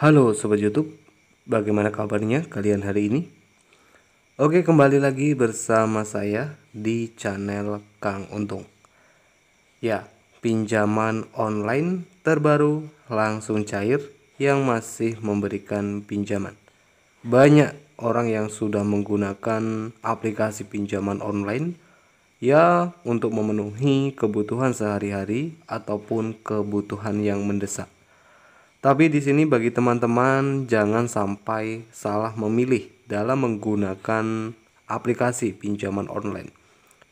Halo Sobat YouTube, bagaimana kabarnya kalian hari ini? Oke, kembali lagi bersama saya di channel Kang Untung. Ya, pinjaman online terbaru langsung cair yang masih memberikan pinjaman. Banyak orang yang sudah menggunakan aplikasi pinjaman online ya untuk memenuhi kebutuhan sehari-hari ataupun kebutuhan yang mendesak. Tapi di sini bagi teman-teman jangan sampai salah memilih dalam menggunakan aplikasi pinjaman online.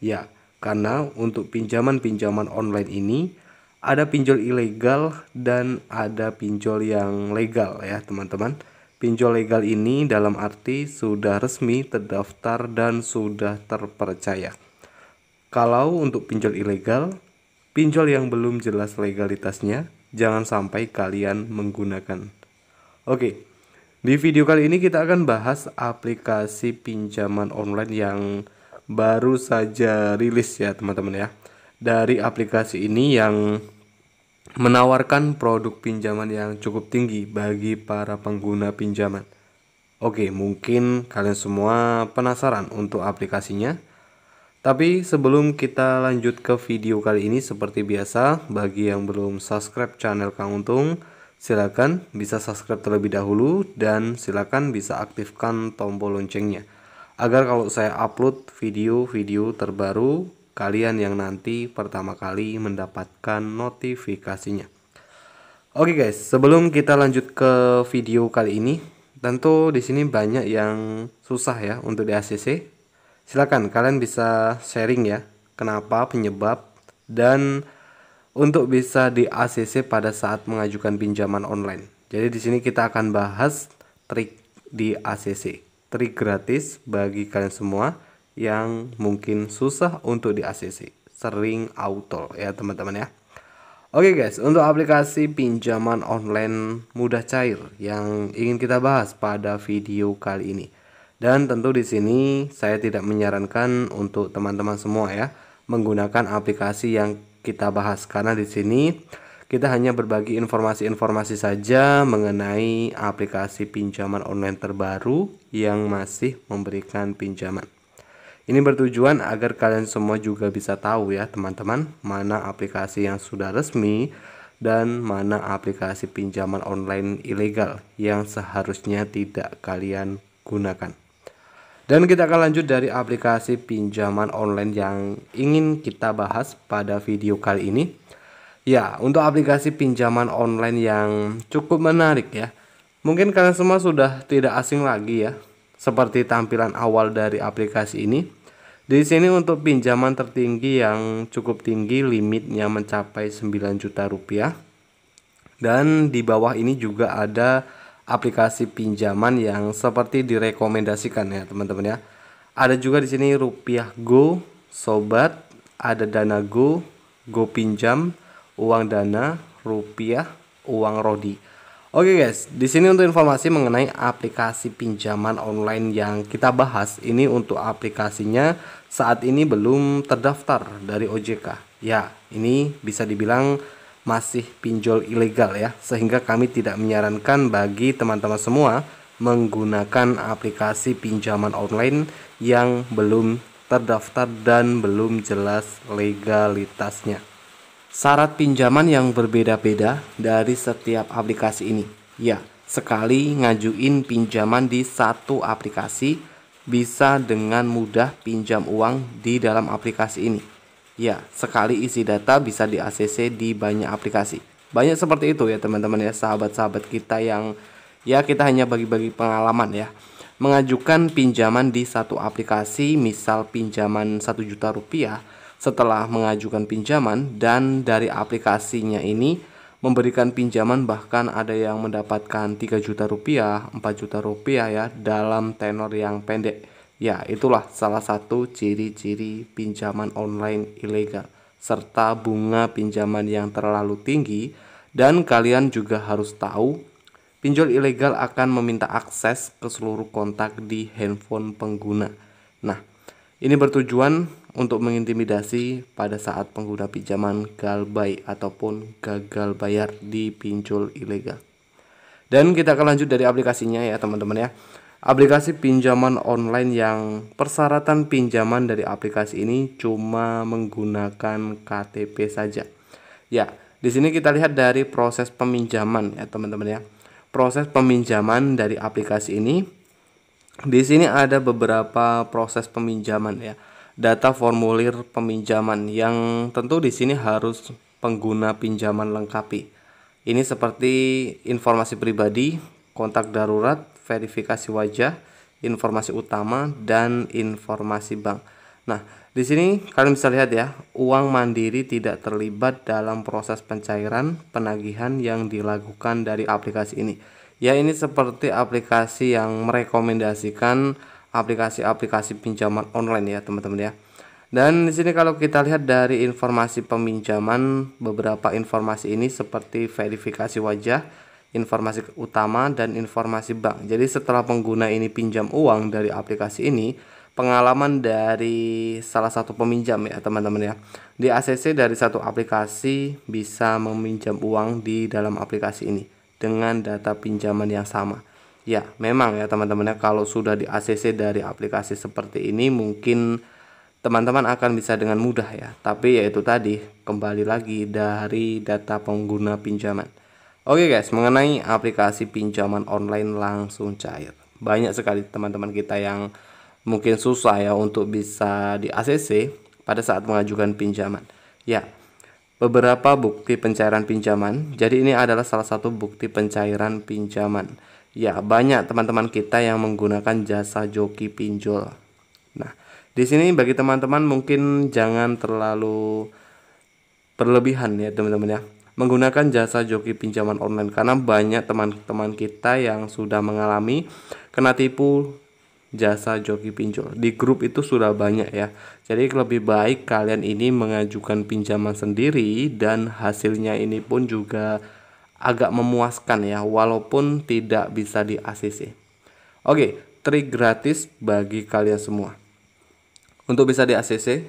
Ya, karena untuk pinjaman-pinjaman online ini ada pinjol ilegal dan ada pinjol yang legal ya, teman-teman. Pinjol legal ini dalam arti sudah resmi terdaftar dan sudah terpercaya. Kalau untuk pinjol ilegal, pinjol yang belum jelas legalitasnya, jangan sampai kalian menggunakan. Oke, di video kali ini kita akan bahas aplikasi pinjaman online yang baru saja rilis ya teman-teman ya. Dari aplikasi ini yang menawarkan produk pinjaman yang cukup tinggi bagi para pengguna pinjaman. Oke, mungkin kalian semua penasaran untuk aplikasinya. Tapi sebelum kita lanjut ke video kali ini, seperti biasa, bagi yang belum subscribe channel Kang Untung, silakan bisa subscribe terlebih dahulu dan silakan bisa aktifkan tombol loncengnya. Agar kalau saya upload video-video terbaru, kalian yang nanti pertama kali mendapatkan notifikasinya. Oke guys, sebelum kita lanjut ke video kali ini, tentu di sini banyak yang susah ya untuk di ACC. Silakan kalian bisa sharing ya, kenapa penyebab dan untuk bisa di ACC pada saat mengajukan pinjaman online. Jadi di sini kita akan bahas trik di ACC, trik gratis bagi kalian semua yang mungkin susah untuk di ACC, sering auto ya teman-teman ya. Oke guys, untuk aplikasi pinjaman online mudah cair yang ingin kita bahas pada video kali ini. Dan tentu di sini saya tidak menyarankan untuk teman-teman semua ya menggunakan aplikasi yang kita bahas, karena di sini kita hanya berbagi informasi-informasi saja mengenai aplikasi pinjaman online terbaru yang masih memberikan pinjaman. Ini bertujuan agar kalian semua juga bisa tahu ya teman-teman, mana aplikasi yang sudah resmi dan mana aplikasi pinjaman online ilegal yang seharusnya tidak kalian gunakan. Dan kita akan lanjut dari aplikasi pinjaman online yang ingin kita bahas pada video kali ini. Ya, untuk aplikasi pinjaman online yang cukup menarik ya. Mungkin kalian semua sudah tidak asing lagi ya, seperti tampilan awal dari aplikasi ini. Di sini untuk pinjaman tertinggi yang cukup tinggi, limitnya mencapai 9 juta rupiah. Dan di bawah ini juga ada aplikasi pinjaman yang seperti direkomendasikan ya teman-teman ya. Ada juga di sini Rupiah Go, Sobat, ada Dana Go, Go Pinjam, Uang Dana, Rupiah, Uang Rodi. Oke guys, di sini untuk informasi mengenai aplikasi pinjaman online yang kita bahas, ini untuk aplikasinya saat ini belum terdaftar dari OJK. Ya, ini bisa dibilang masih pinjol ilegal ya, sehingga kami tidak menyarankan bagi teman-teman semua menggunakan aplikasi pinjaman online yang belum terdaftar dan belum jelas legalitasnya. Syarat pinjaman yang berbeda-beda dari setiap aplikasi ini. Ya, sekali ngajuin pinjaman di satu aplikasi bisa dengan mudah pinjam uang di dalam aplikasi ini. Ya, sekali isi data bisa di ACC di banyak aplikasi. Banyak seperti itu ya teman-teman ya, sahabat-sahabat kita yang ya kita hanya bagi-bagi pengalaman ya. Mengajukan pinjaman di satu aplikasi, misal pinjaman 1 juta rupiah, setelah mengajukan pinjaman dan dari aplikasinya ini memberikan pinjaman, bahkan ada yang mendapatkan 3 juta rupiah, 4 juta rupiah ya dalam tenor yang pendek. Ya, itulah salah satu ciri-ciri pinjaman online ilegal, serta bunga pinjaman yang terlalu tinggi. Dan kalian juga harus tahu, pinjol ilegal akan meminta akses ke seluruh kontak di handphone pengguna. Nah, ini bertujuan untuk mengintimidasi pada saat pengguna pinjaman galbay ataupun gagal bayar di pinjol ilegal. Dan kita akan lanjut dari aplikasinya ya teman-teman ya. Aplikasi pinjaman online yang persyaratan pinjaman dari aplikasi ini cuma menggunakan KTP saja. Ya, di sini kita lihat dari proses peminjaman ya teman-teman ya. Proses peminjaman dari aplikasi ini, di sini ada beberapa proses peminjaman ya. Data formulir peminjaman yang tentu di sini harus pengguna pinjaman lengkapi. Ini seperti informasi pribadi, kontak darurat, verifikasi wajah, informasi utama, dan informasi bank. Nah, di sini kalian bisa lihat ya, uang mandiri tidak terlibat dalam proses pencairan penagihan yang dilakukan dari aplikasi ini. Ya, ini seperti aplikasi yang merekomendasikan aplikasi-aplikasi pinjaman online ya, teman-teman ya. Dan di sini kalau kita lihat dari informasi peminjaman, beberapa informasi ini seperti verifikasi wajah, informasi utama, dan informasi bank. Jadi setelah pengguna ini pinjam uang dari aplikasi ini, pengalaman dari salah satu peminjam ya teman-teman ya, di ACC dari satu aplikasi bisa meminjam uang di dalam aplikasi ini dengan data pinjaman yang sama. Ya memang ya teman-teman ya, kalau sudah di ACC dari aplikasi seperti ini mungkin teman-teman akan bisa dengan mudah ya, tapi yaitu tadi kembali lagi dari data pengguna pinjaman. Oke guys, mengenai aplikasi pinjaman online langsung cair, banyak sekali teman-teman kita yang mungkin susah ya untuk bisa di ACC pada saat mengajukan pinjaman. Ya, beberapa bukti pencairan pinjaman. Jadi ini adalah salah satu bukti pencairan pinjaman. Ya, banyak teman-teman kita yang menggunakan jasa joki pinjol. Nah, di sini bagi teman-teman mungkin jangan terlalu berlebihan ya teman-teman ya, menggunakan jasa joki pinjaman online, karena banyak teman-teman kita yang sudah mengalami kena tipu jasa joki pinjol. Di grup itu sudah banyak ya. Jadi lebih baik kalian ini mengajukan pinjaman sendiri dan hasilnya ini pun juga agak memuaskan ya, walaupun tidak bisa di ACC. Oke, trik gratis bagi kalian semua. Untuk bisa di ACC,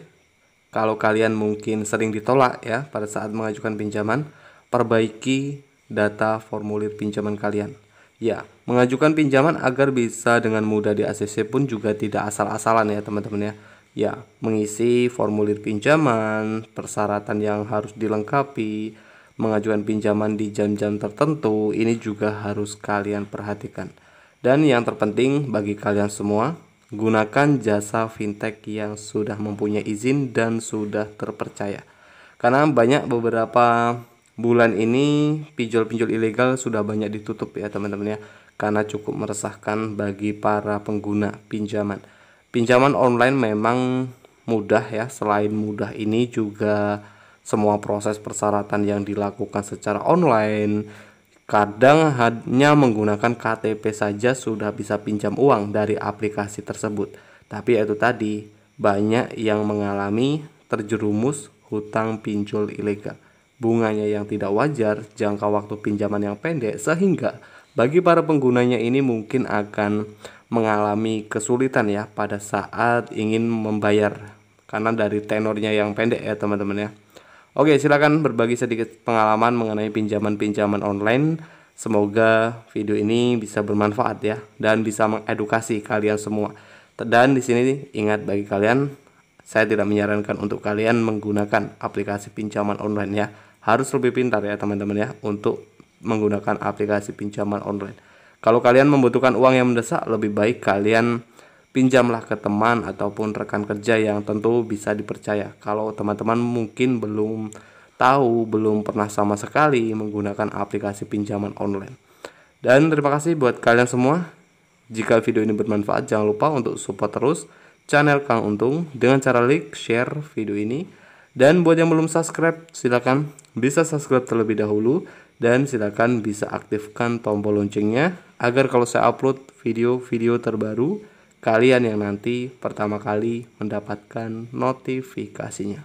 kalau kalian mungkin sering ditolak ya pada saat mengajukan pinjaman, perbaiki data formulir pinjaman kalian. Ya, mengajukan pinjaman agar bisa dengan mudah di ACC pun juga tidak asal-asalan ya teman-teman ya. Ya, mengisi formulir pinjaman, persyaratan yang harus dilengkapi, mengajukan pinjaman di jam-jam tertentu, ini juga harus kalian perhatikan. Dan yang terpenting bagi kalian semua, gunakan jasa fintech yang sudah mempunyai izin dan sudah terpercaya. Karena banyak beberapa bulan ini pinjol-pinjol ilegal sudah banyak ditutup ya teman-teman ya, karena cukup meresahkan bagi para pengguna pinjaman. Pinjaman online memang mudah ya, selain mudah ini juga semua proses persyaratan yang dilakukan secara online. Kadang hanya menggunakan KTP saja sudah bisa pinjam uang dari aplikasi tersebut. Tapi itu tadi, banyak yang mengalami terjerumus hutang pinjol ilegal. Bunganya yang tidak wajar, jangka waktu pinjaman yang pendek, sehingga bagi para penggunanya ini mungkin akan mengalami kesulitan ya pada saat ingin membayar, karena dari tenornya yang pendek ya teman-teman ya. Oke, silakan berbagi sedikit pengalaman mengenai pinjaman-pinjaman online. Semoga video ini bisa bermanfaat ya dan bisa mengedukasi kalian semua. Dan di sini ingat, bagi kalian, saya tidak menyarankan untuk kalian menggunakan aplikasi pinjaman online ya. Harus lebih pintar ya teman-teman ya untuk menggunakan aplikasi pinjaman online. Kalau kalian membutuhkan uang yang mendesak, lebih baik kalian pinjamlah ke teman ataupun rekan kerja yang tentu bisa dipercaya. Kalau teman-teman mungkin belum tahu, belum pernah sama sekali menggunakan aplikasi pinjaman online. Dan terima kasih buat kalian semua. Jika video ini bermanfaat, jangan lupa untuk support terus channel Kang Untung dengan cara like, share video ini. Dan buat yang belum subscribe, silakan bisa subscribe terlebih dahulu. Dan silakan bisa aktifkan tombol loncengnya agar kalau saya upload video-video terbaru, kalian yang nanti pertama kali mendapatkan notifikasinya.